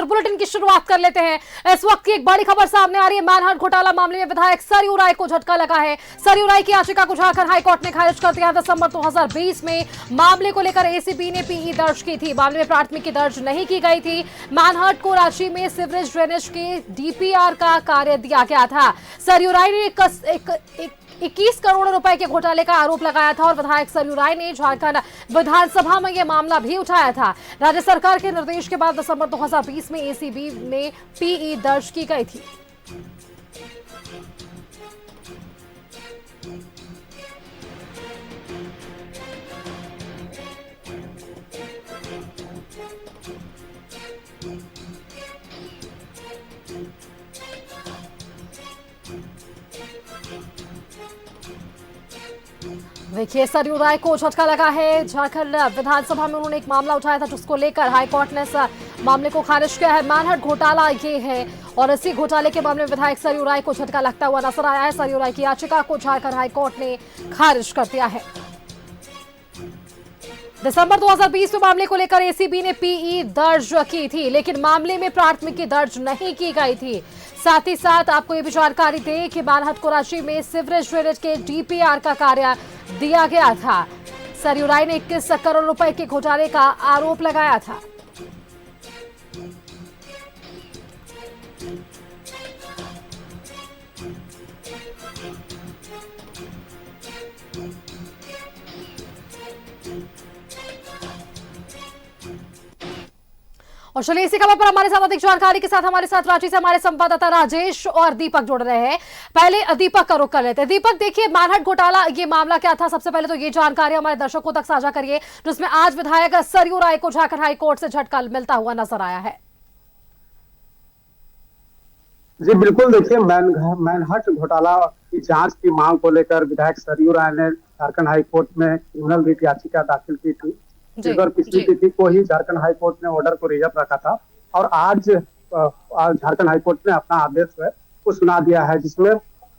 Bulletin की शुरुआत कर लेते हैं। इस वक्त की एक बड़ी खबर सामने आ रही है। मैनहट्ट घोटाला मामले में विधायक सरयू राय को झटका लगा है। सरयू राय की याचिका को झारखंड हाईकोर्ट ने खारिज कर दिया। दिसंबर 2020 में मामले को लेकर एसीबी ने पीई दर्ज की थी। मामले में प्राथमिकी दर्ज नहीं की गई थी। मैनहट्ट को रांची में सीवरेज ड्रेनेज के डीपीआर का कार्य दिया गया था। सरयू राय ने 21 करोड़ रुपए के घोटाले का आरोप लगाया था और विधायक सरयू राय ने झारखंड विधानसभा में यह मामला भी उठाया था। राज्य सरकार के निर्देश के बाद दिसंबर 2020 में एसीबी में पीई दर्ज की गई थी। देखिए, सरयू राय को झटका लगा है। झारखंड विधानसभा में उन्होंने एक मामला उठाया था जिसको लेकर हाईकोर्ट ने इस मामले को खारिज किया है। मैनहट्ट घोटाला ये है और इसी घोटाले के मामले में विधायक सरयू राय को झटका लगता हुआ नजर आया है। सरयू राय की याचिका को झारखंड हाईकोर्ट ने खारिज कर दिया है। दिसंबर 2020 में मामले को लेकर एसीबी ने पीई दर्ज की थी, लेकिन मामले में प्राथमिकी दर्ज नहीं की गई थी। साथ ही साथ आपको ये भी जानकारी दें कि मैनहट्ट को रांची में सीवरेज ड्रेनेज के डीपीआर का कार्य दिया गया था। सरयू राय ने 21 करोड़ रुपए के घोटाले का आरोप लगाया था। और चलिए इसी खबर पर हमारे साथ अधिक जानकारी के साथ हमारे साथ रांची से हमारे संवाददाता राजेश और दीपक जुड़ रहे हैं। पहले दीपक का रुख कर लेते हैं। दीपक, देखिए, मैनहट्ट घोटाला ये मामला क्या था? सबसे पहले तो ये जानकारी हमारे दर्शकों तक साझा करिए जिसमें आज विधायक सरयू राय को झारखंड हाईकोर्ट से झटका मिलता हुआ नजर आया है। जी बिल्कुल, देखिए, मैनहट्ट घोटाला की जांच की मांग को लेकर विधायक सरयू राय ने झारखंड हाईकोर्ट में क्रिमिनल रिट याचिका दाखिल की थी। इस बार पिछली तिथि को ही झारखंड हाईकोर्ट ने ऑर्डर को रिजर्व रखा था और आज झारखंड हाईकोर्ट ने अपना आदेश है वो सुना दिया है, जिसमें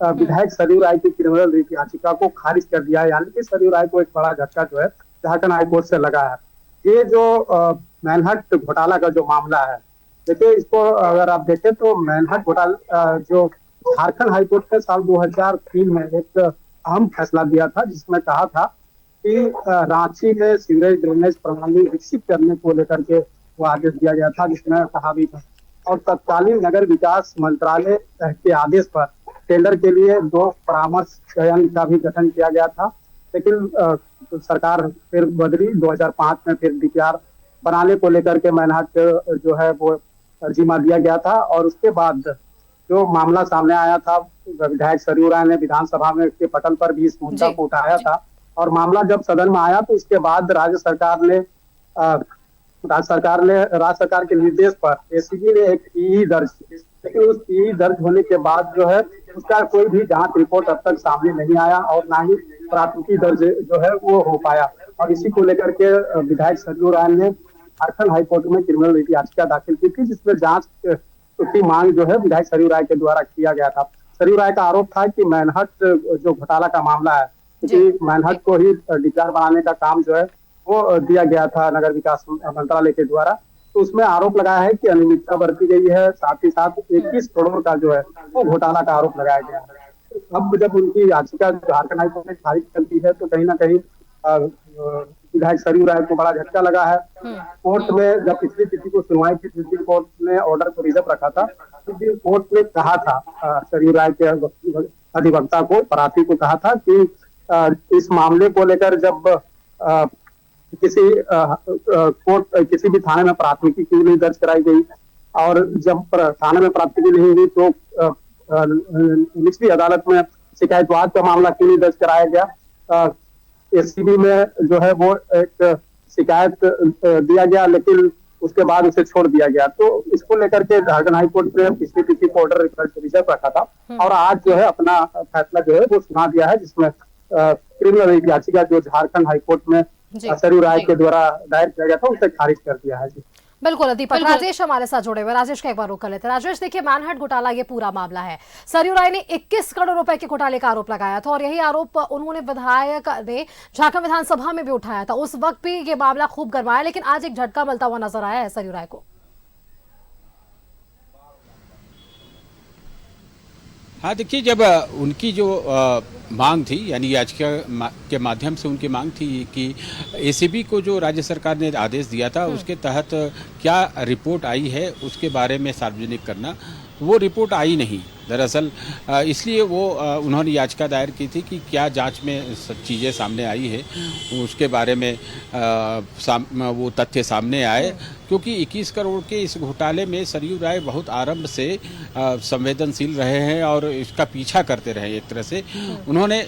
विधायक सरयू राय की क्रिमिनल रिट याचिका को खारिज कर दिया है। यानी कि सरयू राय को एक बड़ा झटका जो है झारखंड हाईकोर्ट से लगा है। ये जो मैनहट्ट घोटाला का जो मामला है, देखिए, इसको अगर आप देखें तो मैनहट्ट घोटाला जो झारखंड हाईकोर्ट ने साल 2003 में एक अहम फैसला दिया था, जिसमें कहा था कि रांची में सीवरेज ड्रेनेज प्रणाली विकसित करने को लेकर के वो आदेश दिया गया था, जिसमें कहा भी था। और तत्कालीन नगर विकास मंत्रालय के आदेश पर टेंडर के लिए 2 परामर्श संघ का भी गठन किया गया था, लेकिन सरकार फिर बदली। 2005 में फिर डीपीआर बनाने को लेकर के मैनहट्ट जो है वो जिम्मा दिया गया था। और उसके बाद जो मामला सामने आया था, विधायक सरयू राय ने विधानसभा में के पटल पर भी इस मुद्दा को उठाया था और मामला जब सदन में आया तो इसके बाद राज्य सरकार के निर्देश पर एसीबी ने एक पीई दर्ज की। लेकिन उस पीई दर्ज होने के बाद जो है उसका कोई भी जांच रिपोर्ट अब तक सामने नहीं आया और ना ही प्राथमिकी दर्ज जो है वो हो पाया। और इसी को लेकर के विधायक सरयू राय ने झारखंड हाईकोर्ट में क्रिमिनल रिट याचिका दाखिल की थी, जिसमें जांच की मांग जो है विधायक सरयू राय के द्वारा किया गया था। सरयू राय का आरोप था कि मैनहट्ट जो घोटाला का मामला है, कि मैनहट्ट को ही डीपीआर बनाने का काम जो है वो दिया गया था नगर विकास मंत्रालय के द्वारा, तो उसमें आरोप लगाया है कि अनियमितता बरती गई है। साथ ही साथ 21 करोड़ का जो है वो घोटाला का आरोप लगाया गया है। अब जब उनकी याचिका झारखंड हाईकोर्ट ने खारिज कर दी है तो कहीं ना कहीं विधायक सरयू राय को बड़ा झटका लगा है। कोर्ट में जब पिछली तिथि को सुनवाई की, सुप्रीम कोर्ट ने ऑर्डर को रिजर्व रखा था, सुप्रीम कोर्ट ने कहा था सरयू राय के अधिवक्ता को, पराती को कहा था कि इस मामले को लेकर जब किसी भी थाने में प्राथमिकी क्यों नहीं दर्ज कराई गई, और जब थाने में प्राथमिकी नहीं हुई तो निचली अदालत में शिकायतवाद का मामला क्यों नहीं दर्ज कराया गया। एसीबी में जो है वो एक शिकायत दिया गया, लेकिन उसके बाद उसे छोड़ दिया गया। तो इसको लेकर के झारखंड हाईकोर्ट ने पिछली तिथि को ऑर्डर रिजर्व रखा था और आज जो है अपना फैसला जो है वो सुना दिया है, जिसमें क्रिमिनल याचिका जो झारखंड हाईकोर्ट में सरयू राय के द्वारा दायर किया गया था उसे खारिज कर दिया है। जी बिल्कुल दीपक। राजेश हमारे साथ जुड़े हुए, राजेश का एक बार रुख कर लेते हैं। राजेश, देखिए, मैनहट्ट घोटाला ये पूरा मामला है। सरयू राय ने 21 करोड़ रुपए के घोटाले का आरोप लगाया था और यही आरोप उन्होंने विधायक ने झारखंड विधानसभा में भी उठाया था। उस वक्त भी ये मामला खूब गरमाया, लेकिन आज एक झटका मिलता हुआ नजर आया है सरयू राय को। हाँ, देखिए, जब उनकी जो मांग थी, यानी याचिका के माध्यम से उनकी मांग थी कि एसीबी को जो राज्य सरकार ने आदेश दिया था उसके तहत क्या रिपोर्ट आई है उसके बारे में सार्वजनिक करना, वो रिपोर्ट आई नहीं दरअसल। इसलिए वो उन्होंने याचिका दायर की थी कि क्या जांच में चीज़ें सामने आई है उसके बारे में वो तथ्य सामने आए, क्योंकि 21 करोड़ के इस घोटाले में सरयू राय बहुत आरंभ से संवेदनशील रहे हैं और इसका पीछा करते रहे। एक तरह से उन्होंने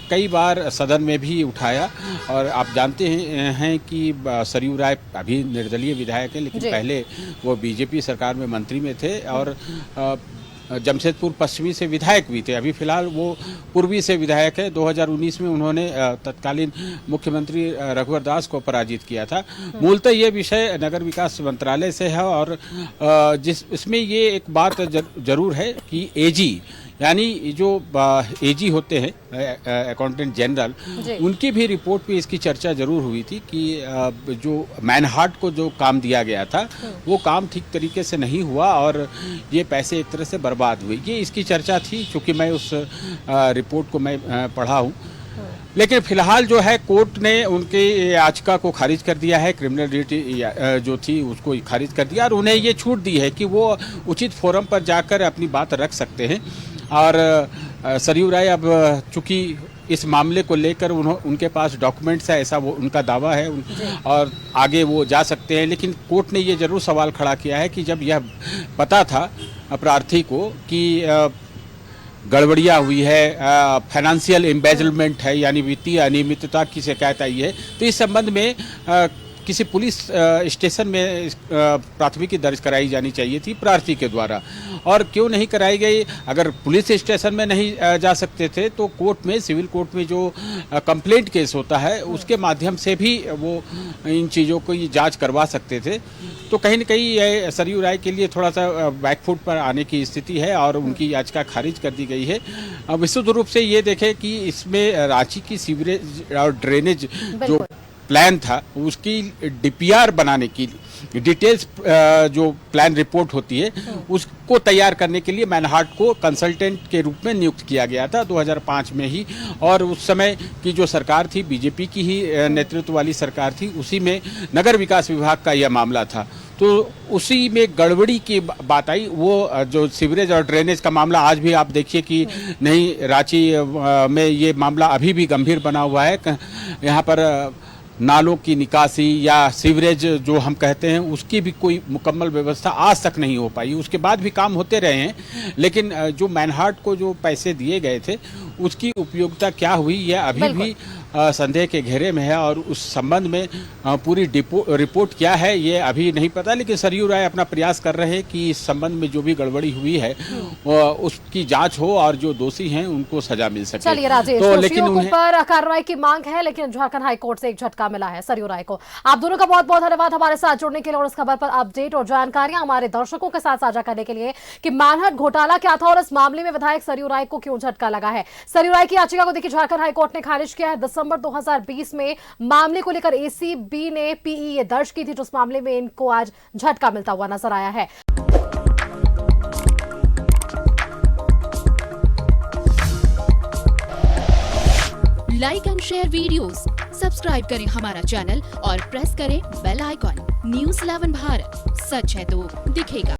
कई बार सदन में भी उठाया, और आप जानते हैं कि सरयू राय अभी निर्दलीय विधायक हैं, लेकिन पहले वो बीजेपी सरकार में मंत्री में थे और जमशेदपुर पश्चिमी से विधायक भी थे। अभी फिलहाल वो पूर्वी से विधायक है। 2019 में उन्होंने तत्कालीन मुख्यमंत्री रघुवर दास को पराजित किया था। मूलतः ये विषय नगर विकास मंत्रालय से है, और इसमें ये एक बात जरूर है कि एजी, यानी जो एजी होते हैं अकाउंटेंट जनरल, उनकी भी रिपोर्ट पे इसकी चर्चा जरूर हुई थी कि जो मैनहार्ट को जो काम दिया गया था वो काम ठीक तरीके से नहीं हुआ और ये पैसे एक तरह से बर्बाद हुए। ये इसकी चर्चा थी, चूँकि मैं उस रिपोर्ट को मैं पढ़ा हूँ। लेकिन फिलहाल जो है कोर्ट ने उनके याचिका को खारिज कर दिया है, क्रिमिनल रिट जो थी उसको खारिज कर दिया, और उन्हें ये छूट दी है कि वो उचित फोरम पर जाकर अपनी बात रख सकते हैं। और सरयू राय अब चूंकि इस मामले को लेकर उनके पास डॉक्यूमेंट्स है, ऐसा वो उनका दावा है, और आगे वो जा सकते हैं। लेकिन कोर्ट ने ये जरूर सवाल खड़ा किया है कि जब यह पता था प्रार्थी को कि गड़बड़िया हुई है, फाइनेंशियल एम्बेजलमेंट है, यानी वित्तीय अनियमितता की शिकायत आई है, तो इस संबंध में किसी पुलिस स्टेशन में प्राथमिकी दर्ज कराई जानी चाहिए थी प्रार्थी के द्वारा, और क्यों नहीं कराई गई? अगर पुलिस स्टेशन में नहीं जा सकते थे तो कोर्ट में, सिविल कोर्ट में जो कंप्लेंट केस होता है उसके माध्यम से भी वो इन चीज़ों को जांच करवा सकते थे। तो कहीं न कहीं ये सरयू राय के लिए थोड़ा सा बैकफुट पर आने की स्थिति है और उनकी याचिका खारिज कर दी गई है। विशुद्ध रूप से ये देखें कि इसमें रांची की सीवरेज और ड्रेनेज जो प्लान था उसकी डीपीआर बनाने की डिटेल्स जो प्लान रिपोर्ट होती है उसको तैयार करने के लिए मैनहार्ट को कंसल्टेंट के रूप में नियुक्त किया गया था 2005 में ही, और उस समय की जो सरकार थी बीजेपी की ही नेतृत्व वाली सरकार थी, उसी में नगर विकास विभाग का यह मामला था। तो उसी में गड़बड़ी की बात आई। वो जो सीवरेज और ड्रेनेज का मामला आज भी आप देखिए कि नहीं, रांची में ये मामला अभी भी गंभीर बना हुआ है। यहाँ पर नालों की निकासी या सीवरेज जो हम कहते हैं उसकी भी कोई मुकम्मल व्यवस्था आज तक नहीं हो पाई। उसके बाद भी काम होते रहे हैं, लेकिन जो मैनहार्ट को जो पैसे दिए गए थे उसकी उपयोगिता क्या हुई यह अभी भी संदेह के घेरे में है, और उस संबंध में पूरी रिपोर्ट क्या है ये अभी नहीं पता। लेकिन सरयू राय अपना प्रयास कर रहे हैं कि इस संबंध में जो भी गड़बड़ी हुई है उसकी जांच हो और जो दोषी हैं उनको सजा मिल सके। चलिए राजेश, तो लेकिन पर कार्रवाई की मांग है, लेकिन झारखंड हाईकोर्ट से एक झटका मिला है सरयू राय को। आप दोनों का बहुत बहुत धन्यवाद हमारे साथ जुड़ने के लिए और इस खबर पर अपडेट और जानकारियां हमारे दर्शकों के साथ साझा करने के लिए कि मैनहार्ट घोटाला क्या था और इस मामले में विधायक सरयू राय को क्यों झटका लगा है। सरयू राय की याचिका को देखिए झारखंड हाईकोर्ट ने खारिज किया है। दिसंबर 2020 में मामले को लेकर एसीबी ने पीई दर्ज की थी, जिस मामले में इनको आज झटका मिलता हुआ नजर आया है। Like and share videos, subscribe करें हमारा चैनल और प्रेस करें बेल आइकॉन। न्यूज़ 11 भारत, सच है तो दिखेगा।